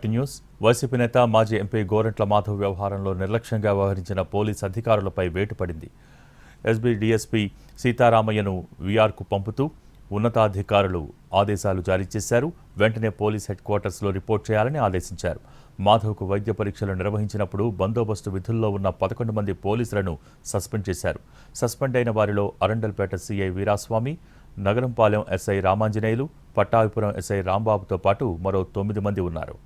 Breaking news. YCP నేత మాజీ MP Gorantla Madhav వ్యవహారంలో నిర్లక్ష్యంగా వ్యవహరించిన పోలీస్ అధికారులపై వేటు పడింది. ఎస్బీ డీఎస్పీ సీతారామయ్యను వీఆర్కు పంపుతూ ఉన్నతాధికారులు ఆదేశాలు జారీ చేశారు. వెంటనే పోలీస్ హెడ్ క్వార్టర్స్లో రిపోర్ట్ చేయాలని ఆదేశించారు. మాధవ్కు వైద్య పరీక్షలు నిర్వహించినప్పుడు బందోబస్తు విధుల్లో ఉన్న 11 మంది పోలీసులను సస్పెండ్ చేశారు. సస్పెండ్ అయిన వారిలో Arundelpet CI Veeraswamy, Nagarampalem SI Ramanjaneyulu, Pattabhipuram SI రాంబాబుతో పాటు మరో 9 మంది ఉన్నారు.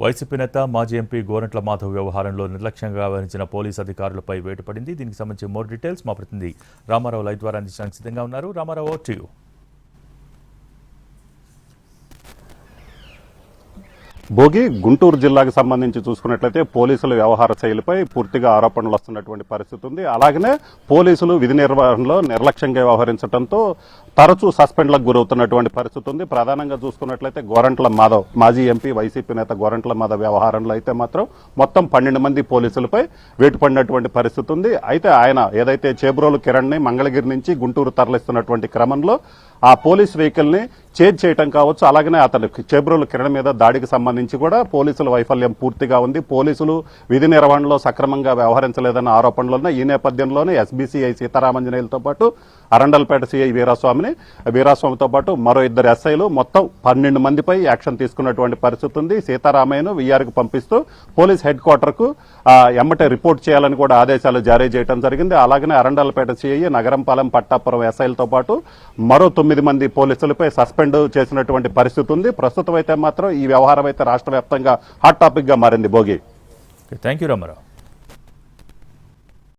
వైసీపీ నేత మాజీ ఎంపీ గోరంట్ల మాధవ్ వ్యవహారంలో నిర్లక్ష్యంగా వ్యవహరించిన పోలీసు అధికారులపై వేటు పడింది. దీనికి సంబంధించి మోర్ డీటెయిల్స్ మా ప్రతినిధి రామారావు లైవ్ ద్వారా అందించడానికి సిద్ధంగా ఉన్నారు. Ramarao, over to you. Bhogi Guntur జిల్లాకు సంబంధించి చూసుకున్నట్లయితే పోలీసుల వ్యవహార శైలిపై పూర్తిగా ఆరోపణలు వస్తున్నటువంటి పరిస్థితి ఉంది. అలాగనే పోలీసులు విధి నిర్వహణలో నిర్లక్ష్యంగా వ్యవహరించడంతో తరచూ సస్పెండ్లకు గురవుతున్నటువంటి పరిస్థితి ఉంది. ప్రధానంగా చూసుకున్నట్లయితే గోరంట్ల మాధవ్, మాజీ ఎంపీ వైసీపీ నేత గోరంట్ల మాధవ్ వ్యవహారంలో అయితే మాత్రం మొత్తం 12 మంది పోలీసులపై వేటు పడినటువంటి పరిస్థితి ఉంది. అయితే ఆయన ఏదైతే చేబ్రోలు కిరణ్ ని మంగళగిరి నుంచి గుంటూరు తరలిస్తున్నటువంటి క్రమంలో ఆ పోలీస్ వెహికల్ ని చేజ్ చేయటం కావచ్చు, అలాగనే అతను చేబ్రోలు కిరణ్ మీద దాడికి సంబంధించి కూడా పోలీసుల వైఫల్యం పూర్తిగా ఉంది. పోలీసులు విధి నిర్వహణలో సక్రమంగా వ్యవహరించలేదన్న ఆరోపణలు ఉన్నాయి. ఈ నేపథ్యంలోనే ఎస్బీసీఐ సీతారామంజనేయులతో పాటు అరండల్పేట సీఐ వీరాస్వామితో పాటు మరో 2 ఎస్ఐలు మొత్తం 12 మందిపై యాక్షన్ తీసుకున్నటువంటి పరిస్థితి ఉంది. సీతారామయ్యను వీఆర్కు పంపిస్తూ పోలీస్ హెడ్ క్వార్టర్ కు ఎమ్మటే రిపోర్ట్ చేయాలని కూడా ఆదేశాలు జారీ చేయడం జరిగింది. అలాగనే అరండల్పేట సీఐ, నగరంపాలెం, పట్టాపురం ఎస్ఐలతో పాటు మరో 9 మంది పోలీసులపై సస్పెండ్ చేసినటువంటి పరిస్థితి ఉంది. ప్రస్తుతం అయితే మాత్రం ఈ వ్యవహారం అయితే రాష్ట్ర వ్యాప్తంగా హాట్ టాపిక్ గా మారింది. Bhogi, thank you Ramarao.